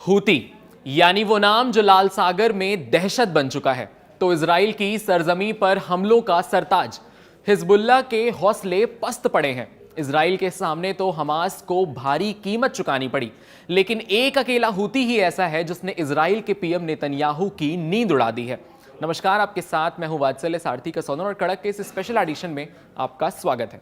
Houthi यानी वो नाम जो लाल सागर में दहशत बन चुका है, तो इजराइल की सरजमी पर हमलों का सरताज। हिजबुल्लाह के हौसले पस्त पड़े हैं। इजराइल के सामने तो हमास को भारी कीमत चुकानी पड़ी, लेकिन एक अकेला हूती ही ऐसा है जिसने इजराइल के पीएम नेतन्याहू की नींद उड़ा दी है। नमस्कार, आपके साथ मैं हूं वात्सल्य सारथी का सौदन और कड़क के इस स्पेशल एडिशन में आपका स्वागत है।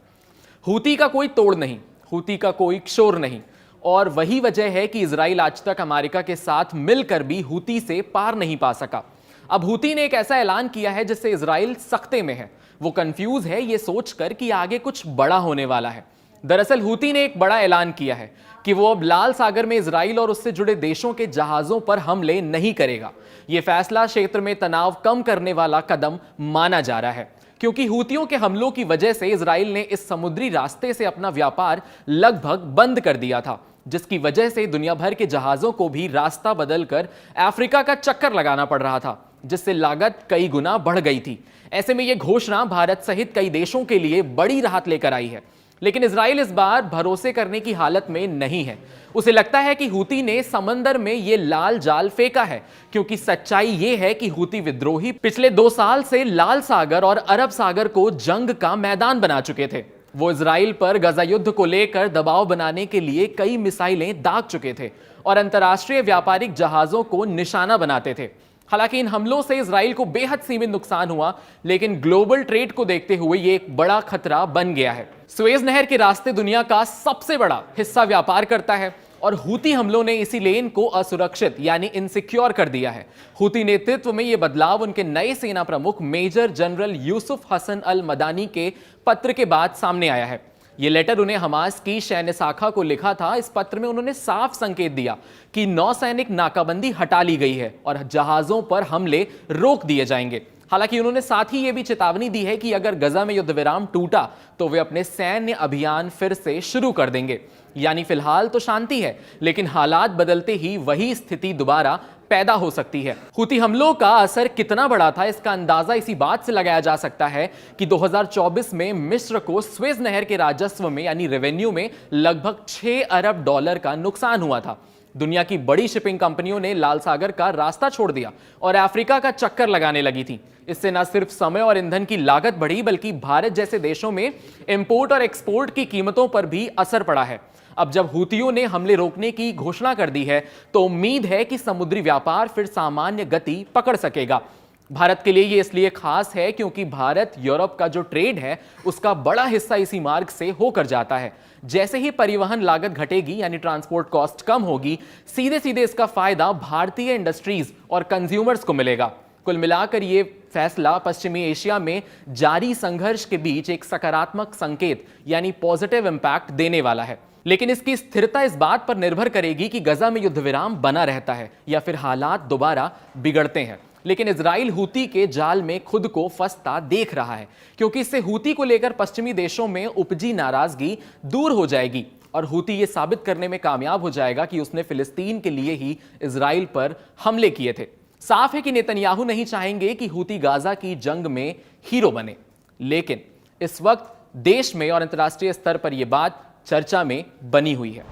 हूती का कोई तोड़ नहीं, हूती का कोई शोर नहीं, और वही वजह है कि इजराइल आज तक अमेरिका के साथ मिलकर भी हूती से पार नहीं पा सका। अब हूती ने एक ऐसा ऐलान किया है जिससे इजराइल सख्ते में है। वो कंफ्यूज है ये सोचकर कि आगे कुछ बड़ा होने वाला है। दरअसल हूती ने एक बड़ा ऐलान किया है कि वो अब लाल सागर में इजराइल और उससे जुड़े देशों के जहाजों पर हमले नहीं करेगा। यह फैसला क्षेत्र में तनाव कम करने वाला कदम माना जा रहा है, क्योंकि हूतियों के हमलों की वजह से इजराइल ने इस समुद्री रास्ते से अपना व्यापार लगभग बंद कर दिया था, जिसकी वजह से दुनिया भर के जहाजों को भी रास्ता बदलकर अफ्रीका का चक्कर लगाना पड़ रहा था, जिससे लागत कई गुना बढ़ गई थी। ऐसे में यह घोषणा भारत सहित कई देशों के लिए बड़ी राहत लेकर आई है। लेकिन इजराइल इस बार भरोसे करने की हालत में नहीं है। उसे लगता है कि हूती ने समंदर में यह लाल जाल फेंका है, क्योंकि सच्चाई यह है कि हूती विद्रोही पिछले 2 साल से लाल सागर और अरब सागर को जंग का मैदान बना चुके थे। वो इजराइल पर गजा युद्ध को लेकर दबाव बनाने के लिए कई मिसाइलें दाग चुके थे और अंतर्राष्ट्रीय व्यापारिक जहाजों को निशाना बनाते थे। हालांकि इन हमलों से इजराइल को बेहद सीमित नुकसान हुआ, लेकिन ग्लोबल ट्रेड को देखते हुए ये एक बड़ा खतरा बन गया है। सुएज नहर के रास्ते दुनिया का सबसे बड़ा हिस्सा व्यापार करता है, और हूती हमलों ने इसी लेन को असुरक्षित यानी इनसिक्योर कर दिया है। हूती नेतृत्व में यह बदलाव उनके नए सेना प्रमुख मेजर जनरल यूसुफ हसन अल मदानी के पत्र के बाद सामने आया है। यह लेटर उन्हें हमास की सैन्य शाखा को लिखा था। इस पत्र में उन्होंने साफ संकेत दिया कि नौसैनिक नाकाबंदी हटा ली गई है और जहाजों पर हमले रोक दिए जाएंगे। हालांकि उन्होंने साथ ही यह भी चेतावनी दी है कि अगर गजा में युद्ध विराम टूटा तो वे अपने सैन्य अभियान फिर से शुरू कर देंगे। यानी फिलहाल तो शांति है, लेकिन हालात बदलते ही वही स्थिति दोबारा पैदा हो सकती है। हूती हमलों का असर कितना बड़ा था, इसका अंदाजा इसी बात से लगाया जा सकता है कि 2024 में मिस्र को स्वेज नहर के राजस्व में यानी रेवेन्यू में लगभग 6 अरब डॉलर का नुकसान हुआ था। दुनिया की बड़ी शिपिंग कंपनियों ने लाल सागर का रास्ता छोड़ दिया और अफ्रीका का चक्कर लगाने लगी थी। इससे न सिर्फ समय और ईंधन की लागत बढ़ी, बल्कि भारत जैसे देशों में इंपोर्ट और एक्सपोर्ट की कीमतों पर भी असर पड़ा है। अब जब हूतियों ने हमले रोकने की घोषणा कर दी है, तो उम्मीद है कि समुद्री व्यापार फिर सामान्य गति पकड़ सकेगा। भारत के लिए यह इसलिए खास है क्योंकि भारत यूरोप का जो ट्रेड है उसका बड़ा हिस्सा इसी मार्ग से होकर जाता है। जैसे ही परिवहन लागत घटेगी यानी ट्रांसपोर्ट कॉस्ट कम होगी, सीधे सीधे इसका फायदा भारतीय इंडस्ट्रीज और कंज्यूमर्स को मिलेगा। कुल मिलाकर यह फैसला पश्चिमी एशिया में जारी संघर्ष के बीच एक सकारात्मक संकेत यानी पॉजिटिव इंपैक्ट देने वाला है। लेकिन इसकी स्थिरता इस बात पर निर्भर करेगी कि गजा में युद्ध विराम बना रहता है या फिर हालात दोबारा बिगड़ते हैं। लेकिन इजराइल हूती के जाल में खुद को फंसता देख रहा है, क्योंकि इससे हूती को लेकर पश्चिमी देशों में उपजी नाराजगी दूर हो जाएगी और हूती ये साबित करने में कामयाब हो जाएगा कि उसने फिलिस्तीन के लिए ही इजराइल पर हमले किए थे। साफ है कि नेतन्याहू नहीं चाहेंगे कि हूती गाजा की जंग में हीरो बने, लेकिन इस वक्त देश में और अंतर्राष्ट्रीय स्तर पर यह बात चर्चा में बनी हुई है।